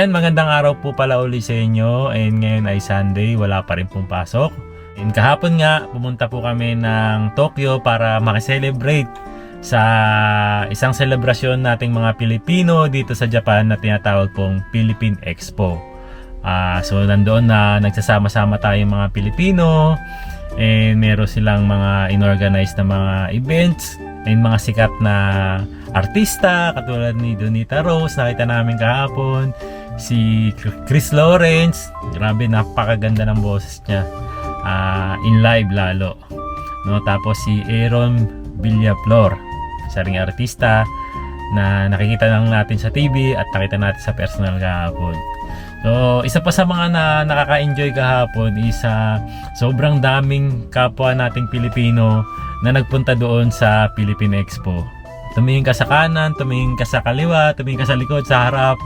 Ayan, magandang araw po pala uli sa inyo. And ngayon ay Sunday, wala pa rin pong pasok. And kahapon nga, pumunta po kami ng Tokyo para makiselebrate sa isang selebrasyon nating mga Pilipino dito sa Japan na tinatawag pong Philippine Expo. So nandoon na nagsasama-sama tayong mga Pilipino and meron silang mga inorganize na mga events and mga sikat na artista katulad ni Donita Rose, nakita namin kahapon, si Chris Lawrence, grabe napakaganda ng boses niya, in live lalo, no? Tapos si Aaron Villaflor, isa ring artista na nakikita lang natin sa TV at nakita natin sa personal kahapon. So, isa pa sa mga nakaka-enjoy kahapon is sobrang daming kapwa nating Pilipino na nagpunta doon sa Philippine Expo. Tumingin ka sa kanan, tumingin ka sa kaliwa, tumingin ka sa likod, sa harap.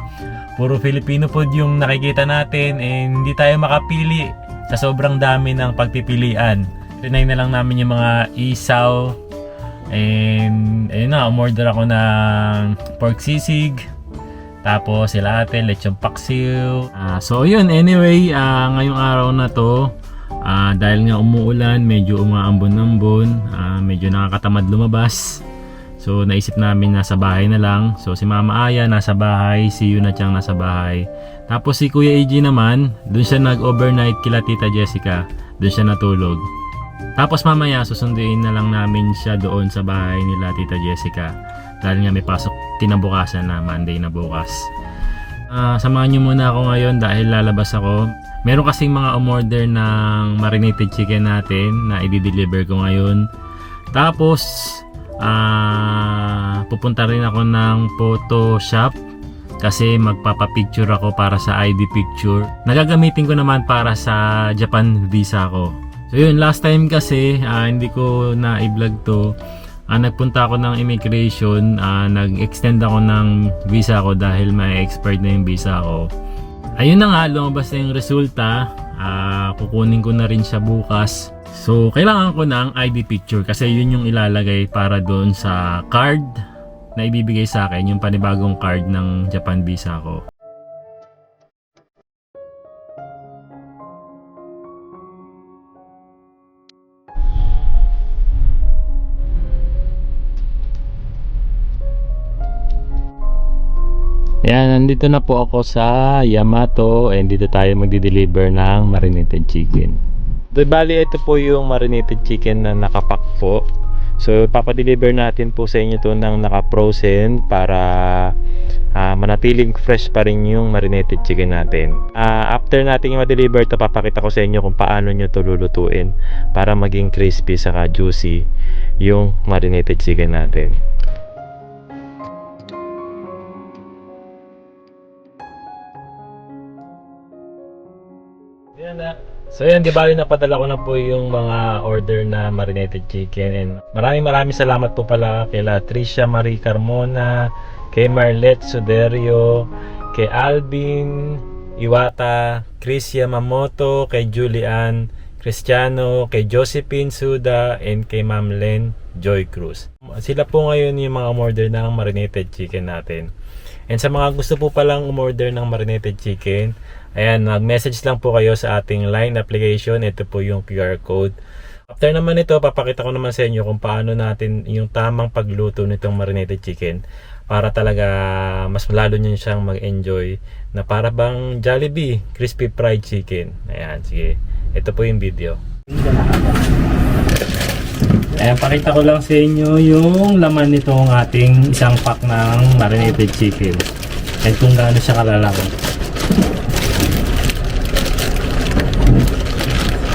Puro Filipino food yung nakikita natin and hindi tayo makapili sa sobrang dami ng pagpipilian. Trinay na lang namin yung mga isaw and ayun na, umorder ako ng pork sisig. Tapos sila ate, lechon paksiw. So yun, anyway, ngayong araw na to, dahil nga umuulan, medyo umaambon-ambon, medyo nakakatamad lumabas. So naisip namin nasa bahay na lang. So si Mama Aya nasa bahay, si Yuna Chang nasa bahay. Tapos si Kuya AJ naman, dun siya nag-overnight kila Tita Jessica. Dun siya natulog. Tapos mamaya susunduin na lang namin siya doon sa bahay nila Tita Jessica. Dahil nga may pasok kinabukasan na Monday na bukas. Samahan nyo muna ako ngayon dahil lalabas ako. Meron kasing mga umorder ng marinated chicken natin na i-deliver ko ngayon. Tapos pupunta rin ako ng photo shop kasi magpapapicture ako para sa ID picture. Nagagamitin ko naman para sa Japan visa ko. So yun, last time kasi hindi ko na i-vlog to. Nagpunta ako ng immigration, nag-extend ako ng visa ko dahil may expired na yung visa ko. Ayun na nga, lumabas na yung resulta. Kukunin ko na rin siya bukas. So kailangan ko ng ID picture kasi yun yung ilalagay para doon sa card na ibibigay sa akin, yung panibagong card ng Japan visa ko. Yan, nandito na po ako sa Yamato and dito tayo magdi-deliver ng marinated chicken. Bali, ito po yung marinated chicken na nakapack po. So, papadeliver natin po sa inyo to ng naka-frozen para manatiling fresh pa rin yung marinated chicken natin. After natin yung ma-deliver ito, papakita ko sa inyo kung paano nyo to lulutuin para maging crispy saka juicy yung marinated chicken natin. So yan, di bali napadala ko na po yung mga order na marinated chicken and maraming salamat po pala kay Tricia Marie Carmona, kay Marlet Suderio, kay Alvin Iwata, Chris Yamamoto, kay Julian Cristiano, kay Josephine Suda, and kay Ma'am Len Joy Cruz. Sila po ngayon yung mga umorder ng marinated chicken natin. And sa mga gusto po palang umorder ng marinated chicken, ayan, mag-message lang po kayo sa ating line application. Ito po yung QR code. After naman ito, papakita ko naman sa inyo kung paano natin yung tamang pagluto nitong marinated chicken para talaga mas lalo nyo siyang mag-enjoy na para bang Jollibee crispy fried chicken. Ayan, sige. Ito po yung video. Ayan, pakita ko lang sa inyo yung laman nitong ating isang pack ng marinated chicken. And kung gaano siya kalalaki.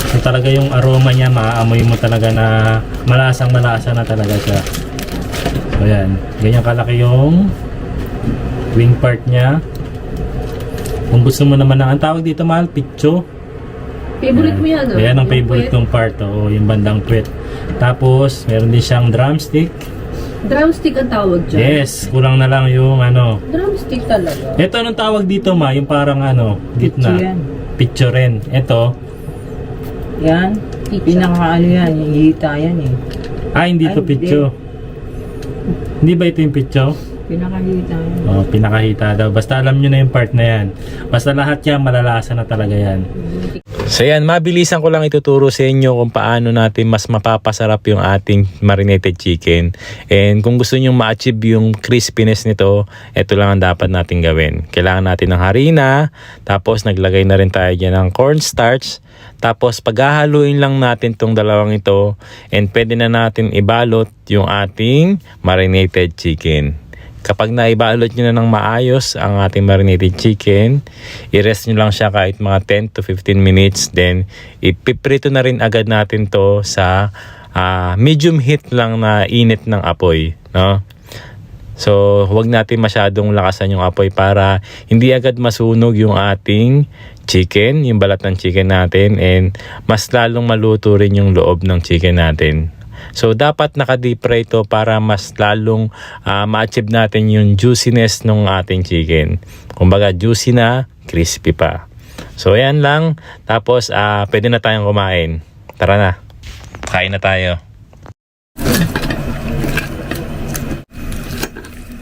So talaga yung aroma niya, maaamoy mo talaga na malasang-malasa na talaga siya. So yan, ganyan kalaki yung wing part niya. Kung gusto mo naman ang tawag dito, mahal, picho. Favorite mo yan, no? Ayan ang favorite kong part, yung bandang puwet. Tapos, meron din siyang drumstick. Drumstick ang tawag dyan? Yes, kulang na lang yung Drumstick talaga. Ito anong tawag dito, ma? Yung parang gitna. Picho rin. Ito. Yan. Pinaka yan, yung hita yan eh. Hindi to picho. Hindi ba ito yung picho? Pinakahita. Oh, pinakahita daw. Basta alam nyo na yung part na yan. Basta lahat yan, malalasa na talaga yan. So yan, mabilisan ko lang ituturo sa inyo kung paano natin mas mapapasarap yung ating marinated chicken. And kung gusto nyo ma-achieve yung crispiness nito, ito lang ang dapat natin gawin. Kailangan natin ng harina, tapos naglagay na rin tayo dyan ng cornstarch. Tapos paghahaluin lang natin tong dalawang ito, and pwede na natin ibalot yung ating marinated chicken. Kapag naibalot nyo na ng maayos ang ating marinated chicken, i-rest nyo lang siya kahit mga 10 to 15 minutes. Then, ipiprito na rin agad natin to sa medium heat lang na init ng apoy. No? So, huwag natin masyadong lakasan yung apoy para hindi agad masunog yung ating chicken, yung balat ng chicken natin, and mas lalong maluto rin yung loob ng chicken natin. So, dapat naka-deep fry ito para mas lalong ma-achieve natin yung juiciness ng ating chicken. Kumbaga, juicy na, crispy pa. So, ayan lang. Tapos, pwede na tayong kumain. Tara na. Kain na tayo.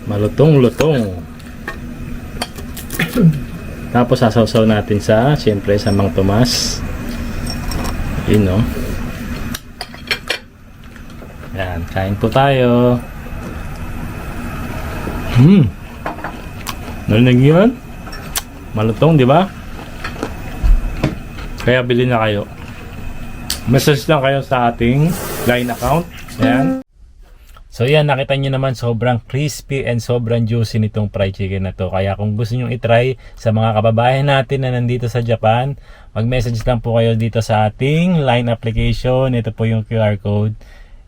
Malutong-lutong. Tapos, sasawsaw natin siyempre, sa Mang Tomas. Yun, no? Yan, kain po tayo. Narinig yun? Malutong, di ba? Kaya bilhin na kayo. Message lang kayo sa ating line account. Ayan. So yan, nakita nyo naman sobrang crispy and sobrang juicy nitong fried chicken na to. Kaya kung gusto nyo itry sa mga kababayan natin na nandito sa Japan, mag-message lang po kayo dito sa ating line application. Ito po yung QR code.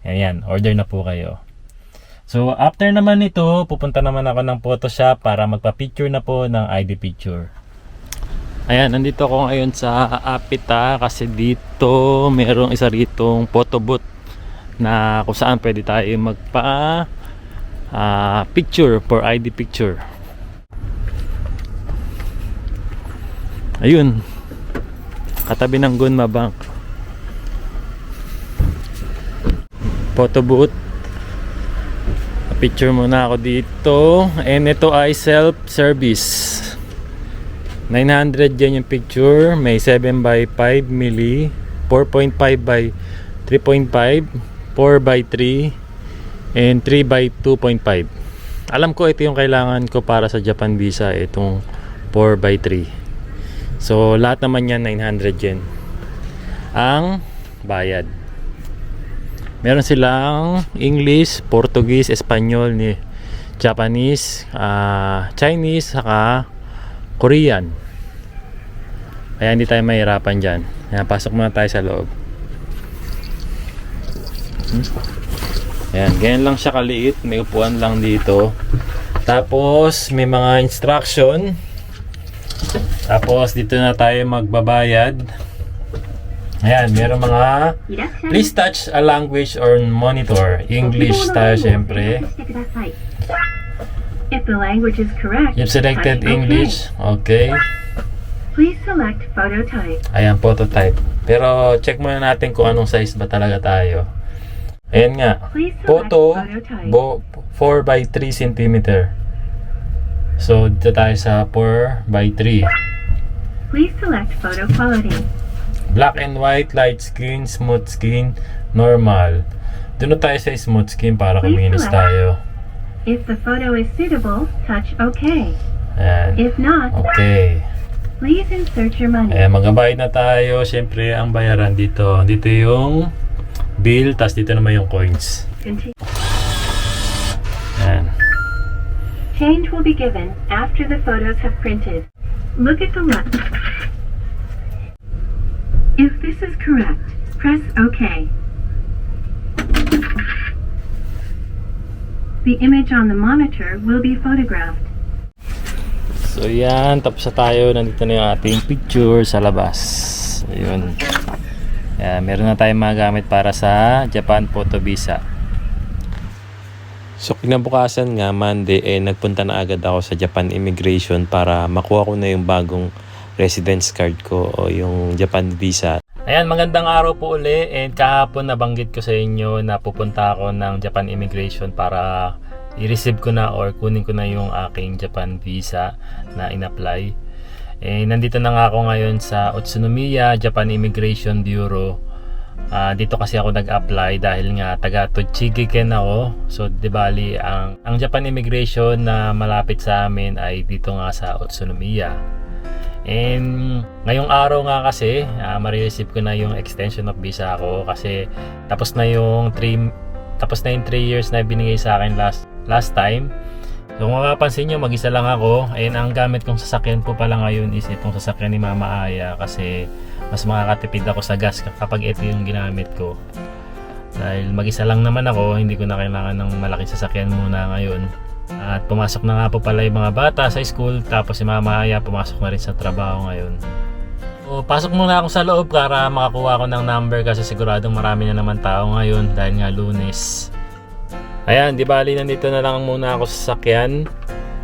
Ayan, order na po kayo. So, after naman ito, pupunta naman ako ng Photoshop para magpa-picture na po ng ID picture. Ayan, nandito ako ngayon sa Apita kasi dito merong isa ritong photo booth na kung saan pwede tayo magpa-picture for ID picture. Ayun, katabi ng Gunma Bank. Photo booth. Picture muna ako dito. And ito ay self-service. 900 yan yung picture. May 7 by 5 milli, 4.5 by 3.5, 4 by 3, and 3 by 2.5. Alam ko ito yung kailangan ko para sa Japan visa. Itong 4 by 3. So lahat naman yan 900 yen ang bayad. Meron silang English, Portuguese, Espanyol, Japanese, Chinese, saka Korean. Kaya hindi tayo mahirapan dyan. Ayan, pasok muna tayo sa loob. Ayan, ganyan lang siya kaliit. May upuan lang dito. Tapos, may mga instruction. Tapos, dito na tayo magbabayad. Ayan, meron mga please touch a language or monitor. English tayo syempre. If the language is correct, You've selected touch English. Okay. Please select photo type. Ayan, photo type. Pero check muna natin kung anong size ba talaga tayo. Ayan nga. Please select Photo type. 4 by 3 cm. So, dito tayo sa 4 by 3. Please select photo quality. Black and white, light skin, smooth skin, normal. Doon na tayo sa smooth skin para kuminis tayo. If the photo is suitable, touch OK. Ayan. If not, Okay. please insert your money. Ayan, magbabayad na tayo. Siyempre, ang bayaran dito. Dito yung bill, tas dito naman yung coins. Continue. Ayan. Change will be given after the photos have printed. Look at the left. If this is correct, press OK. The image on the monitor will be photographed. So yan, tapos na tayo. Nandito na yung ating picture sa labas. Ayun. Ayan, meron na tayong magamit para sa Japan Photo Visa. So kinabukasan nga, Monday, nagpunta na agad ako sa Japan Immigration para makuha ko na yung bagong residence card ko o yung Japan Visa. Ayan, magandang araw po uli, and kahapon nabanggit ko sa inyo na pupunta ako ng Japan Immigration para i-receive ko na or kunin ko na yung aking Japan visa na in-apply. Nandito na nga ako ngayon sa Utsunomiya Japan Immigration Bureau. Dito kasi ako nag-apply dahil nga taga Tochigi-ken ako. So di bali ang Japan Immigration na malapit sa amin ay dito nga sa Utsunomiya. And ngayong araw nga kasi ma-receive ko na yung extension of visa ko kasi tapos na yung 3 years na binigay sa akin last time. So kung mapapansin nyo, mag-isa lang ako. And ang gamit kong sasakyan po pala ngayon is itong sasakyan ni Mama Aya kasi mas makakatipid ako sa gas kapag ito yung ginamit ko. Dahil mag-isa lang naman ako, hindi ko na kailangan ng malaking sasakyan muna ngayon. At pumasok na nga po pala yung mga bata sa school, tapos si Mama Aya pumasok na rin sa trabaho ngayon. So pasok muna ako sa loob para makakuha ko ng number kasi siguradong marami na naman tao ngayon dahil nga Lunes. Ayan, di bali nandito na lang muna ako sa sasakyan.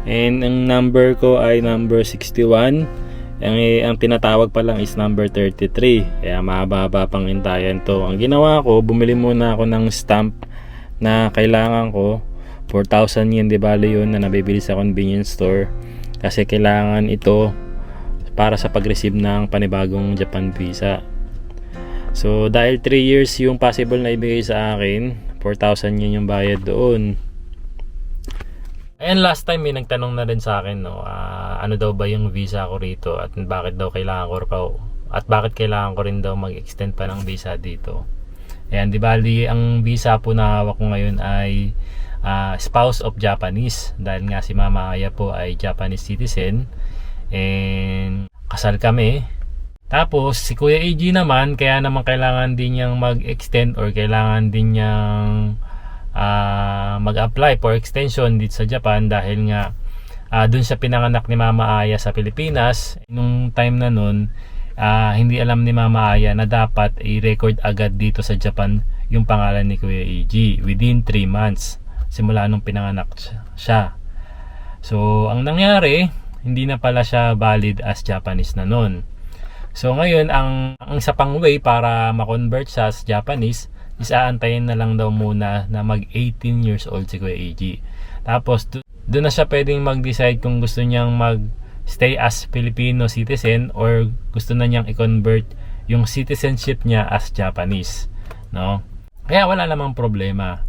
And ang number ko ay number 61. Ang tinatawag pa lang is number 33. Kaya mababa pang intayan to. Ang ginawa ko, bumili muna ako ng stamp na kailangan ko. 4,000 yen, di bali yun na nabibili sa convenience store. Kasi kailangan ito para sa pag-receive ng panibagong Japan visa. So dahil 3 years yung possible na ibigay sa akin, 4,000 yun yung bayad doon. And last time may nagtanong na rin sa akin, no, ano daw ba yung visa ko rito at bakit daw kailangan ko rin daw mag-extend pa ng visa dito. Ayan, di bali ang visa po na hawak ko ngayon ay spouse of Japanese dahil nga si Mama Aya po ay Japanese citizen and kasal kami. Tapos si Kuya AG naman, kaya naman kailangan din niyang mag-extend or kailangan din niyang mag-apply for extension dito sa Japan dahil nga dun siya pinanganak ni Mama Aya sa Pilipinas. Nung time na nun, hindi alam ni Mama Aya na dapat i-record agad dito sa Japan yung pangalan ni Kuya AG within 3 months simula nung pinanganak siya. So ang nangyari, hindi na pala siya valid as Japanese na nun. So ngayon, ang isa pang way para ma-convert siya sa Japanese is aantayin na lang daw muna na mag 18 years old si Kuya AG. Tapos doon na siya pwedeng mag-decide kung gusto niyang mag-stay as Filipino citizen or gusto na niyang i-convert yung citizenship niya as Japanese, no? Kaya wala namang problema.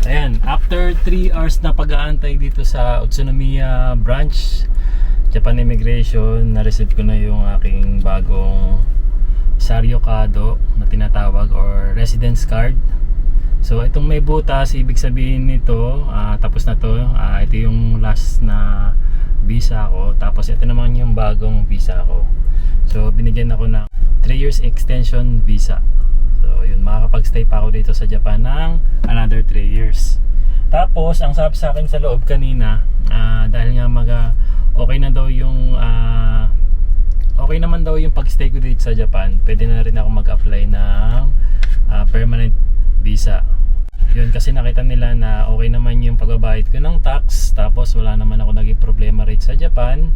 Ayan, after 3 hours na pag-aantay dito sa Utsunomiya branch Japan Immigration, na-receive ko na yung aking bagong Saryokado na tinatawag or residence card. So itong may butas, ibig sabihin nito, tapos na to, ito yung last na visa ko. Tapos ito naman yung bagong visa ko. So binigyan ako ng 3 years extension visa. So yun, makakapag-stay pa ako dito sa Japan ng another 3 years. Tapos ang sabi sa akin sa loob kanina, dahil nga okay na daw yung okay naman daw yung pag-stay ko dito sa Japan, pwede na rin ako mag-apply ng permanent visa. Yun, kasi nakita nila na okay naman yung pagbabayad ko ng tax, tapos wala naman ako naging problema rate sa Japan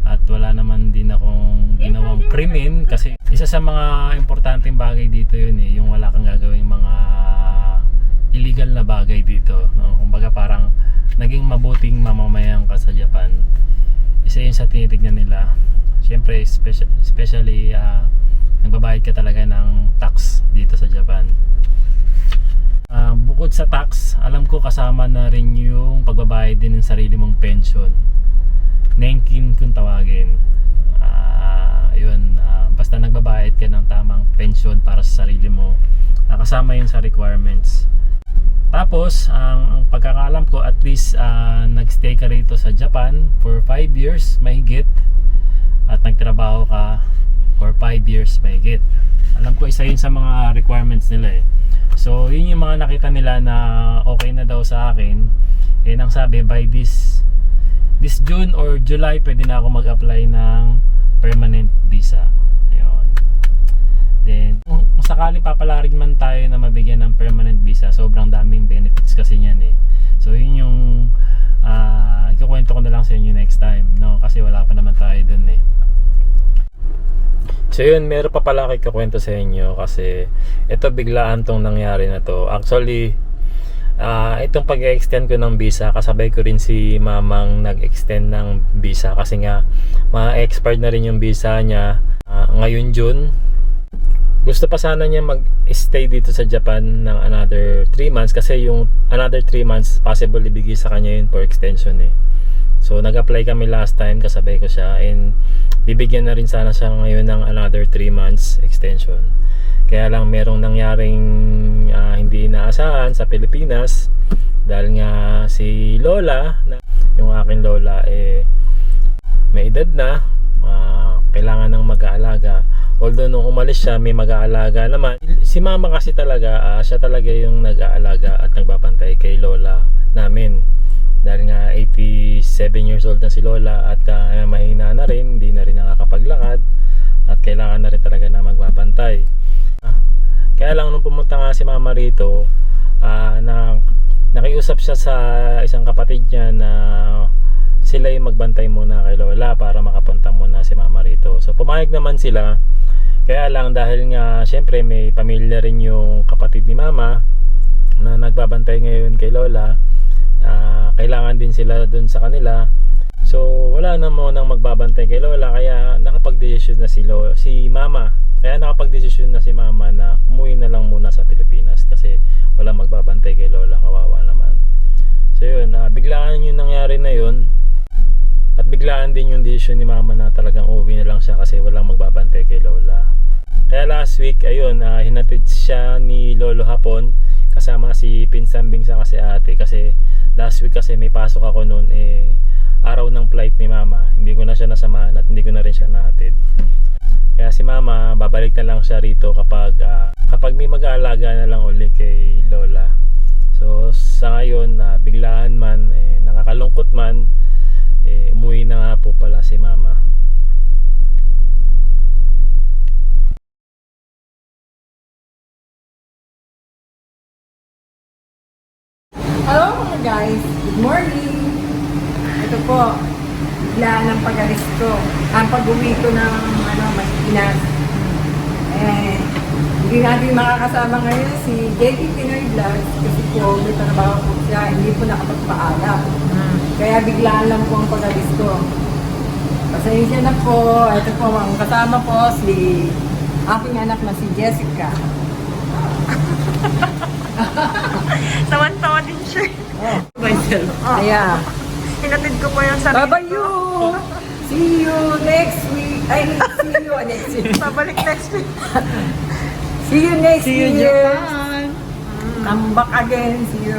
at wala naman din akong ginawang krimen kasi isa sa mga importanteng bagay dito yun yung wala kang gagawing mga illegal na bagay dito, no? Kumbaga parang naging mabuting mamamayan ka sa Japan. Isa yun sa tinitignan nila. Siyempre, especially nagbabayad ka talaga ng tax dito sa Japan. Bukod sa tax, alam ko kasama na rin yung pagbabayad din ng sarili mong pension. Nenkin kung tawagin. Basta nagbabayad ka ng tamang pension para sa sarili mo, kasama yun sa requirements. Tapos, ang pagkakaalam ko, at least nagstay ka rito sa Japan for 5 years mahigit at nagtrabaho ka for 5 years mahigit. Alam ko isa yun sa mga requirements nila So, yun yung mga nakita nila na okay na daw sa akin. Nang sabi, by this June or July, pwede na ako mag-apply ng permanent visa. Ayun. Then, kung sakaling papalarin man tayo na mabigyan ng permanent visa, sobrang daming benefits kasi niyan So yun yung ikukwento ko na lang sa inyo next time, no? Kasi wala pa naman tayo dun So yun, meron pa pala ikukwento sa inyo kasi ito biglaan tong nangyari na to. Actually, Itong pag-extend ko ng visa, kasabay ko rin si mamang nag-extend ng visa kasi nga ma-expired na rin yung visa niya ngayon June. Gusto pa sana niya mag-stay dito sa Japan ng another 3 months kasi yung another 3 months possible ibigay sa kanya yun for extension eh. So nag-apply kami last time, kasabay ko siya, and bibigyan na rin sana siya ngayon ng another 3 months extension. Kaya lang merong nangyaring hindi inaasahan sa Pilipinas dahil nga si Lola, yung aking Lola, may edad na, kailangan ng mag-aalaga. Although nung umalis siya may mag-aalaga naman. Si mama kasi talaga, siya talaga yung nag-aalaga at nagbabantay kay Lola namin. Dahil nga 87 years old na si Lola at mahina na rin, hindi na rin nakakapaglakad at kailangan na rin talaga na magbabantay. Kaya lang nung pumunta nga si mama rito, nakiusap siya sa isang kapatid niya na sila yung magbantay muna kay Lola para makapunta muna si mama rito. So pumayag naman sila. Kaya lang dahil nga syempre may pamilya rin yung kapatid ni mama na nagbabantay ngayon kay Lola, kailangan din sila dun sa kanila. So wala na munang magbabantay kay Lola, kaya nakapag-desisyon na si mama. Kaya nakapag-desisyon na si mama na umuwi na lang muna sa Pilipinas kasi walang magbabantay kay Lola, kawawa naman. So yun, biglaan yung nangyari na yun. At biglaan din yung desisyon ni mama na talagang uuwi na lang siya kasi walang magbabantay kay Lola. Kaya last week, ayun, hinatid siya ni Lolo hapon kasama si Pinsan Bing sa kasi ate. Kasi last week kasi may pasok ako noon, araw ng flight ni mama. Hindi ko na siya nasamahan at hindi ko na rin siya nahatid. Kaya si mama, babalik na lang siya rito kapag may mag-aalaga na lang uli kay Lola. So sa ngayon, biglaan man, nakakalungkot man, umuwi na nga po pala si mama. Hello mga guys, good morning. Ito po, biglaan ng pag-alis ko. Ang pag-uwi ko ng Pinas. Hindi natin makakasama ngayon si JP Pinoy Vlogs kasi po may trabaho po siya, hindi po nakapagpaalam. Kaya biglaan lang po ang pag-alis ko. Pasensya na po. Ito po, ang kasama po si aking anak na si Jessica. Tawan-tawa din siya. Ayan. Hinatid ko po yung sarili. Bye-bye you! See you next week. I mean, see you next week. Pabalik next week. See you next See you year. Japan. Come back again. See you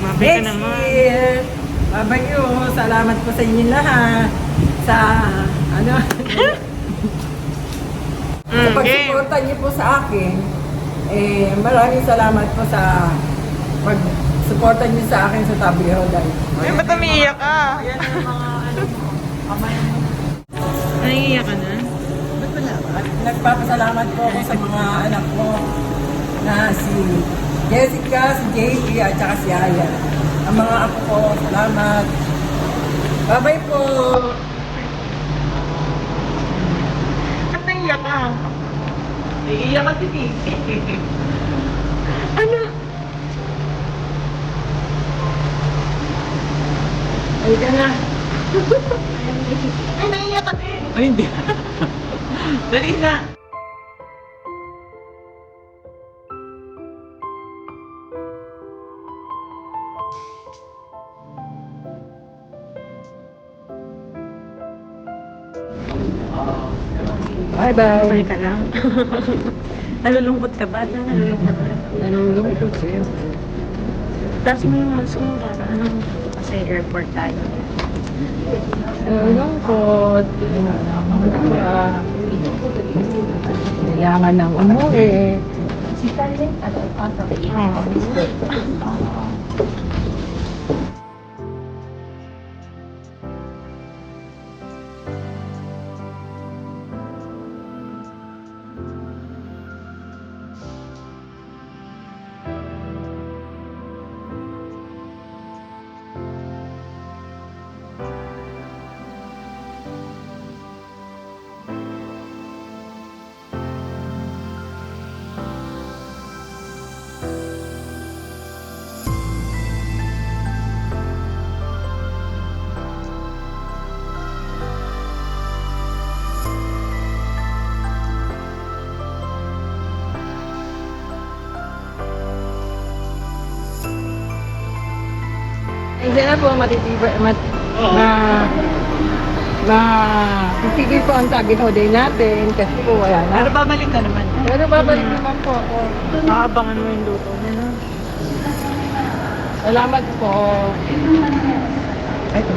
Mabay ka next naman. year. Bye-bye you. Salamat po sa inyo lahat. Sa, sa pagsuporta niyo po sa akin. Maraming salamat po sa pag-suporta niyo sa akin sa Tabihoday. Ay, ba't umiiyak ka? Yan ang mga kamay. Naiiyak ka na? At nagpapasalamat po ako sa mga anak ko na si Jessica, si JP, at saka si Aya. Ang mga apo ko, salamat. Bye-bye po! Ba't naiiyak ka? Iiyak ka din Ano? Ay ka na. Ay, naiiyak ka din. Ay, hindi. Dali na. Bye-bye. Bye ka lang. Nalulungkot ka ba? Nalulungkot sa'yo. Tapos mo yung mask mo para kasi airport tayo. Nalulungkot. Kailangan ng umuwi. Si Talent, Hindi na po matitibay, titigil po ang tagin natin kasi po wala na. Pero babalik ka naman. Pero babalik naman po ako. Nakabangan mo yung luto niya, no? Salamat po. Ito.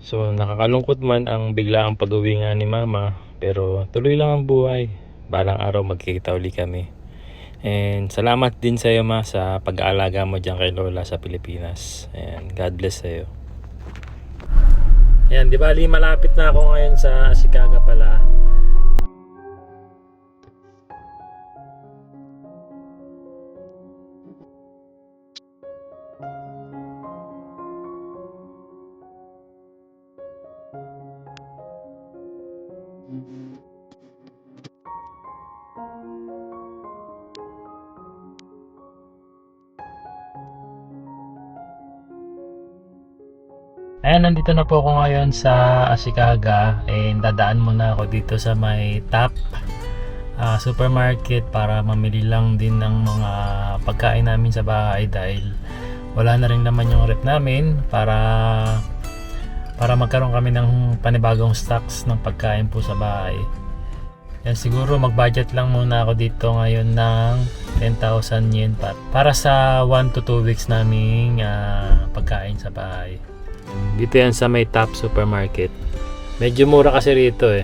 So nakakalungkot man ang biglaang pag-uwi nga ni Mama, pero tuloy lang ang buhay. Balang araw magkikita uli kami. And salamat din sa iyo, Ma, sa pag-aalaga mo dyan kay Lola sa Pilipinas. And God bless sa iyo. Ayan, di bali malapit na ako ngayon sa Ashikaga pala. Ayan, nandito na po ako ngayon sa Ashikaga and dadaan muna ako dito sa may Top supermarket para mamili lang din ng mga pagkain namin sa bahay dahil wala na rin naman yung rep namin para magkaroon kami ng panibagong stocks ng pagkain po sa bahay. Yan, siguro mag-budget lang muna ako dito ngayon ng 10,000 yen para sa 1 to 2 weeks naming pagkain sa bahay. Dito yan sa may Top supermarket. Medyo mura kasi rito eh.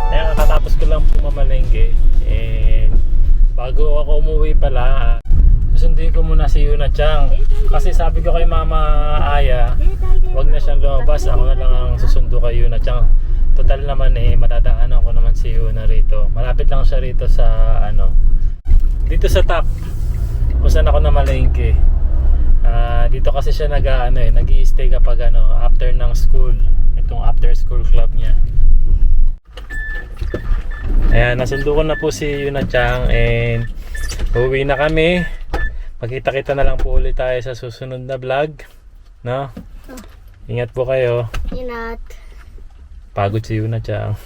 Ayan, katapos ko lang pumamalengke and bago ako umuwi pala, susunduin ko muna si Yuna Chang kasi sabi ko kay Mama Aya wag na siyang lumabas, ako na lang ang susundo kay Yuna Chang. Total naman matadaanan ko naman si Yuna rito, malapit lang siya rito sa dito sa Top kung saan ako namalengke. Dito kasi siya nag-i-stay kapag after ng school, itong after school club niya. Ayan, nasundo ko na po si Yuna Chang and uwi na kami. Magkita-kita na lang po ulit tayo sa susunod na vlog, no? Ingat po kayo. Ingat. Pagod si Yuna Chang.